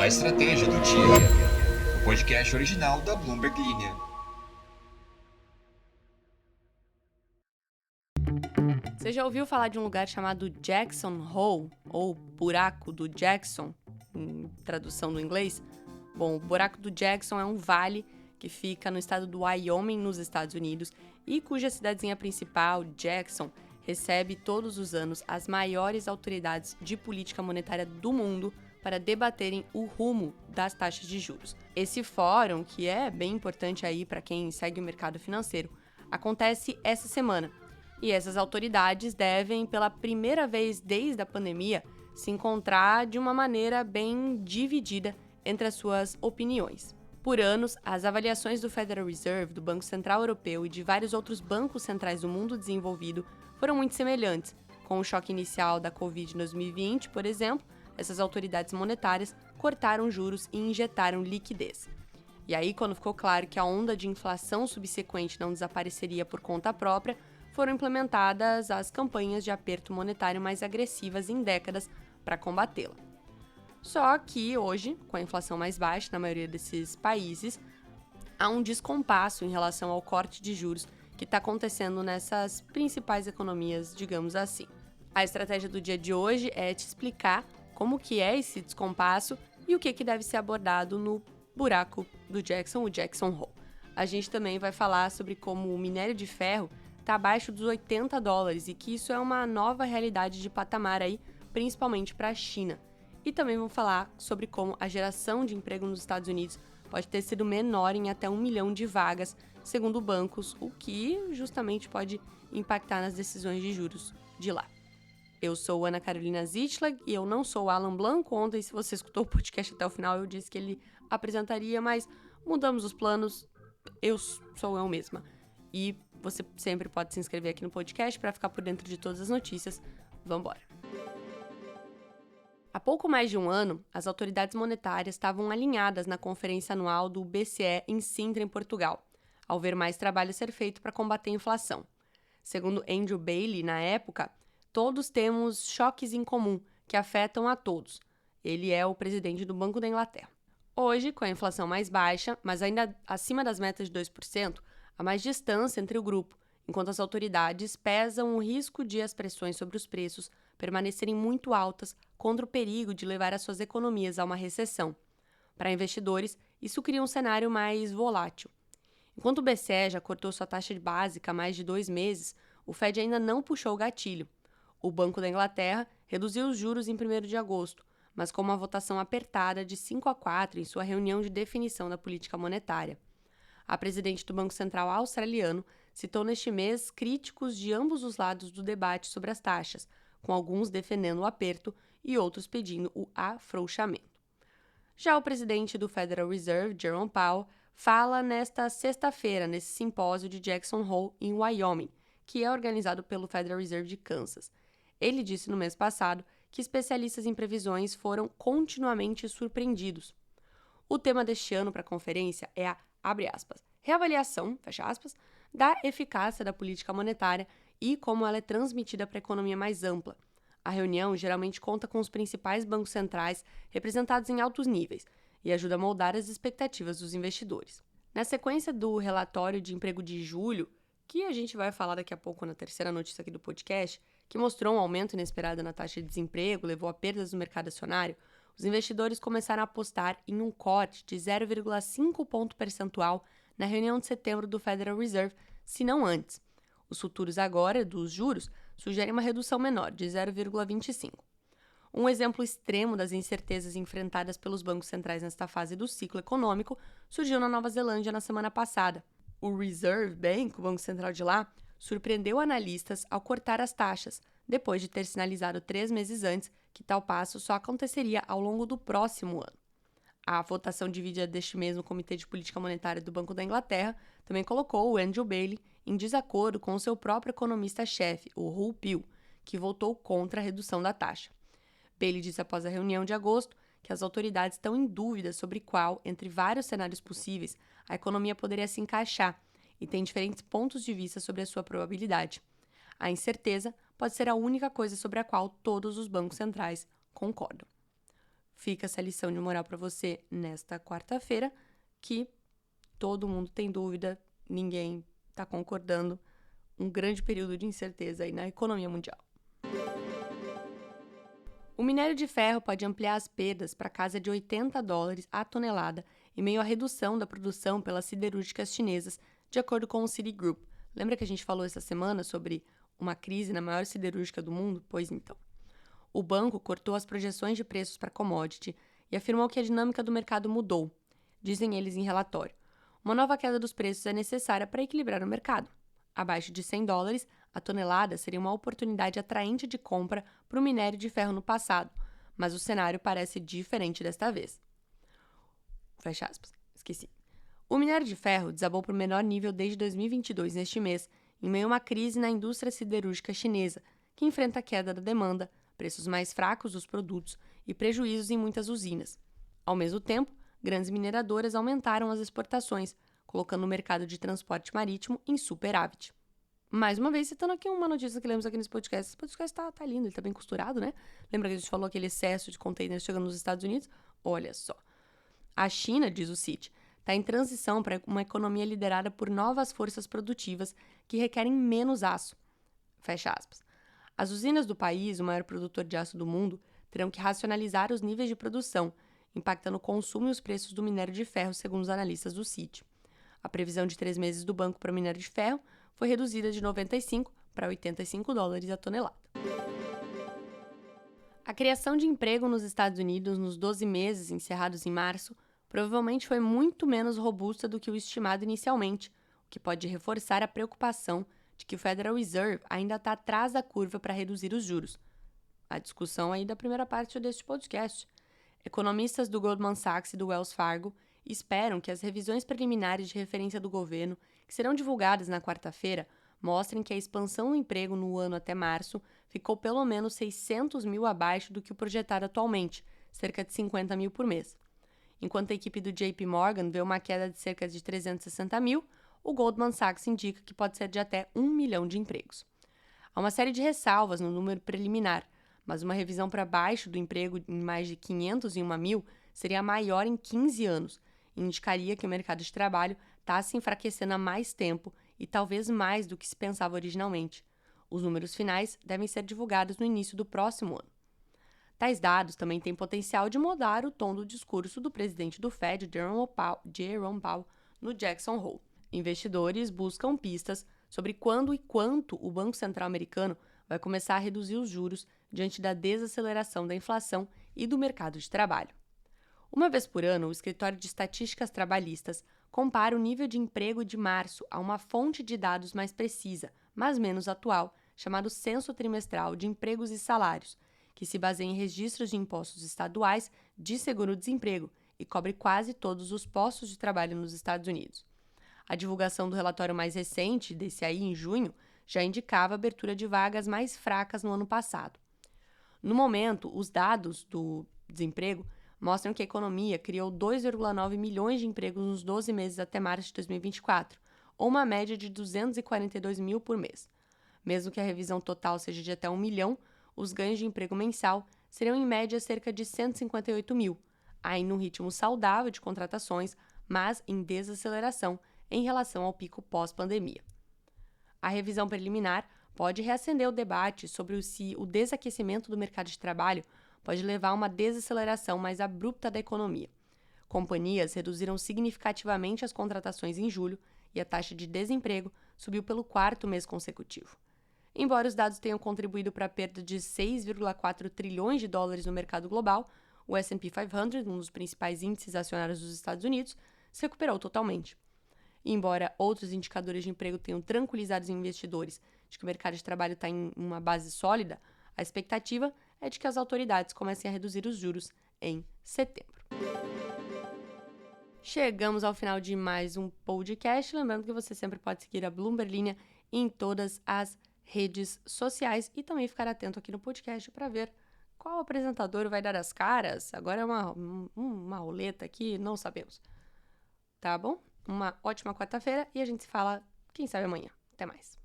A Estratégia do Dia, o podcast original da Bloomberg Linha. Você já ouviu falar de um lugar chamado Jackson Hole, ou Buraco do Jackson, em tradução do inglês? Bom, o Buraco do Jackson é um vale que fica no estado do Wyoming, nos Estados Unidos, e cuja cidadezinha principal, Jackson, recebe todos os anos as maiores autoridades de política monetária do mundo para debaterem o rumo das taxas de juros. Esse fórum, que é bem importante aí para quem segue o mercado financeiro, acontece essa semana. E essas autoridades devem, pela primeira vez desde a pandemia, se encontrar de uma maneira bem dividida entre as suas opiniões. Por anos, as avaliações do Federal Reserve, do Banco Central Europeu e de vários outros bancos centrais do mundo desenvolvido foram muito semelhantes. Com o choque inicial da Covid em 2020, por exemplo, essas autoridades monetárias cortaram juros e injetaram liquidez. E aí, quando ficou claro que a onda de inflação subsequente não desapareceria por conta própria, foram implementadas as campanhas de aperto monetário mais agressivas em décadas para combatê-la. Só que hoje, com a inflação mais baixa na maioria desses países, há um descompasso em relação ao corte de juros que está acontecendo nessas principais economias, digamos assim. A estratégia do dia de hoje é te explicar como que é esse descompasso e o que deve ser abordado no buraco do Jackson, o Jackson Hole. A gente também vai falar sobre como o minério de ferro está abaixo dos $80 e que isso é uma nova realidade de patamar aí, principalmente para a China. E também vamos falar sobre como a geração de emprego nos Estados Unidos pode ter sido menor em até 1 milhão de vagas, segundo bancos, o que justamente pode impactar nas decisões de juros de lá. Eu sou Ana Carolina Zitlag e eu não sou o Alan Blanco. Ontem, se você escutou o podcast até o final, eu disse que ele apresentaria, mas mudamos os planos, sou eu mesma. E você sempre pode se inscrever aqui no podcast para ficar por dentro de todas as notícias. Vambora! Há pouco mais de um ano, as autoridades monetárias estavam alinhadas na conferência anual do BCE em Sintra, em Portugal, ao ver mais trabalho ser feito para combater a inflação. Segundo Andrew Bailey, na época, todos temos choques em comum que afetam a todos. Ele é o presidente do Banco da Inglaterra. Hoje, com a inflação mais baixa, mas ainda acima das metas de 2%, há mais distância entre o grupo, enquanto as autoridades pesam o risco de as pressões sobre os preços permanecerem muito altas contra o perigo de levar as suas economias a uma recessão. Para investidores, isso cria um cenário mais volátil. Enquanto o BCE já cortou sua taxa básica há mais de 2 meses, o Fed ainda não puxou o gatilho. O Banco da Inglaterra reduziu os juros em 1º de agosto, mas com uma votação apertada de 5-4 em sua reunião de definição da política monetária. A presidente do Banco Central australiano citou neste mês críticos de ambos os lados do debate sobre as taxas, com alguns defendendo o aperto e outros pedindo o afrouxamento. Já o presidente do Federal Reserve, Jerome Powell, fala nesta sexta-feira nesse simpósio de Jackson Hole, em Wyoming, que é organizado pelo Federal Reserve de Kansas. Ele disse no mês passado que especialistas em previsões foram continuamente surpreendidos. O tema deste ano para a conferência é a, abre aspas, reavaliação, fecha aspas, da eficácia da política monetária e como ela é transmitida para a economia mais ampla. A reunião geralmente conta com os principais bancos centrais representados em altos níveis e ajuda a moldar as expectativas dos investidores. Na sequência do relatório de emprego de julho, que a gente vai falar daqui a pouco na terceira notícia aqui do podcast, que mostrou um aumento inesperado na taxa de desemprego, levou a perdas no mercado acionário, os investidores começaram a apostar em um corte de 0,5 ponto percentual na reunião de setembro do Federal Reserve, se não antes. Os futuros agora, dos juros, sugerem uma redução menor, de 0,25. Um exemplo extremo das incertezas enfrentadas pelos bancos centrais nesta fase do ciclo econômico surgiu na Nova Zelândia na semana passada. O Reserve Bank, o banco central de lá, surpreendeu analistas ao cortar as taxas, depois de ter sinalizado 3 meses antes que tal passo só aconteceria ao longo do próximo ano. A votação dividida deste mês no Comitê de Política Monetária do Banco da Inglaterra também colocou o Andrew Bailey em desacordo com o seu próprio economista-chefe, o Hull Peel, que votou contra a redução da taxa. Bailey disse após a reunião de agosto que as autoridades estão em dúvida sobre qual, entre vários cenários possíveis, a economia poderia se encaixar e tem diferentes pontos de vista sobre a sua probabilidade. A incerteza pode ser a única coisa sobre a qual todos os bancos centrais concordam. fica essa lição de moral para você nesta quarta-feira, que todo mundo tem dúvida, ninguém está concordando, um grande período de incerteza aí na economia mundial. O minério de ferro pode ampliar as perdas para casa de $80 a tonelada em meio à redução da produção pelas siderúrgicas chinesas, de acordo com o Citigroup. Lembra que a gente falou essa semana sobre uma crise na maior siderúrgica do mundo? Pois então. O banco cortou as projeções de preços para commodity e afirmou que a dinâmica do mercado mudou, dizem eles em relatório. Uma nova queda dos preços é necessária para equilibrar o mercado. Abaixo de $100, a tonelada seria uma oportunidade atraente de compra para o minério de ferro no passado, mas o cenário parece diferente desta vez. Fecha aspas. Esqueci. O minério de ferro desabou para o menor nível desde 2022 neste mês, em meio a uma crise na indústria siderúrgica chinesa, que enfrenta a queda da demanda, preços mais fracos dos produtos e prejuízos em muitas usinas. Ao mesmo tempo, grandes mineradoras aumentaram as exportações, colocando o mercado de transporte marítimo em superávit. Mais uma vez, citando aqui uma notícia que lemos aqui nesse podcast. Esse podcast tá lindo, ele tá bem costurado, né? Lembra que a gente falou aquele excesso de containers chegando nos Estados Unidos? Olha só. A China, diz o Citi, está em transição para uma economia liderada por novas forças produtivas que requerem menos aço. Fecha aspas. As usinas do país, o maior produtor de aço do mundo, terão que racionalizar os níveis de produção, impactando o consumo e os preços do minério de ferro, segundo os analistas do Citi. A previsão de 3 meses do banco para o minério de ferro foi reduzida de 95 para $85 a tonelada. A criação de emprego nos Estados Unidos nos 12 meses encerrados em março provavelmente foi muito menos robusta do que o estimado inicialmente, o que pode reforçar a preocupação de que o Federal Reserve ainda está atrás da curva para reduzir os juros. A discussão aí da primeira parte deste podcast. Economistas do Goldman Sachs e do Wells Fargo esperam que as revisões preliminares de referência do governo, que serão divulgadas na quarta-feira, mostrem que a expansão do emprego no ano até março ficou pelo menos 600 mil abaixo do que o projetado atualmente, cerca de 50 mil por mês. Enquanto a equipe do JP Morgan vê uma queda de cerca de 360 mil, o Goldman Sachs indica que pode ser de até 1 milhão de empregos. Há uma série de ressalvas no número preliminar, mas uma revisão para baixo do emprego em mais de 501 mil seria a maior em 15 anos e indicaria que o mercado de trabalho está se enfraquecendo há mais tempo e talvez mais do que se pensava originalmente. Os números finais devem ser divulgados no início do próximo ano. Tais dados também têm potencial de mudar o tom do discurso do presidente do Fed, Jerome Powell, no Jackson Hole. Investidores buscam pistas sobre quando e quanto o Banco Central americano vai começar a reduzir os juros diante da desaceleração da inflação e do mercado de trabalho. Uma vez por ano, o Escritório de Estatísticas Trabalhistas compara o nível de emprego de março a uma fonte de dados mais precisa, mas menos atual, chamado Censo Trimestral de Empregos e Salários, que se baseia em registros de impostos estaduais de seguro-desemprego e cobre quase todos os postos de trabalho nos Estados Unidos. A divulgação do relatório mais recente, desse aí em junho, já indicava a abertura de vagas mais fracas no ano passado. No momento, os dados do desemprego mostram que a economia criou 2,9 milhões de empregos nos 12 meses até março de 2024, ou uma média de 242 mil por mês. Mesmo que a revisão total seja de até 1 milhão, os ganhos de emprego mensal seriam em média cerca de 158 mil, aí num ritmo saudável de contratações, mas em desaceleração em relação ao pico pós-pandemia. A revisão preliminar pode reacender o debate sobre se o desaquecimento do mercado de trabalho pode levar a uma desaceleração mais abrupta da economia. Companhias reduziram significativamente as contratações em julho e a taxa de desemprego subiu pelo 4º mês consecutivo. Embora os dados tenham contribuído para a perda de 6,4 trilhões de dólares no mercado global, o S&P 500, um dos principais índices acionários dos Estados Unidos, se recuperou totalmente. E embora outros indicadores de emprego tenham tranquilizado os investidores de que o mercado de trabalho está em uma base sólida, a expectativa é de que as autoridades comecem a reduzir os juros em setembro. Chegamos ao final de mais um podcast. Lembrando que você sempre pode seguir a Bloomberg Linha em todas as redes sociais e também ficar atento aqui no podcast para ver qual apresentador vai dar as caras. Agora é uma roleta aqui, não sabemos. Tá bom? Uma ótima quarta-feira e a gente se fala, quem sabe, amanhã. Até mais.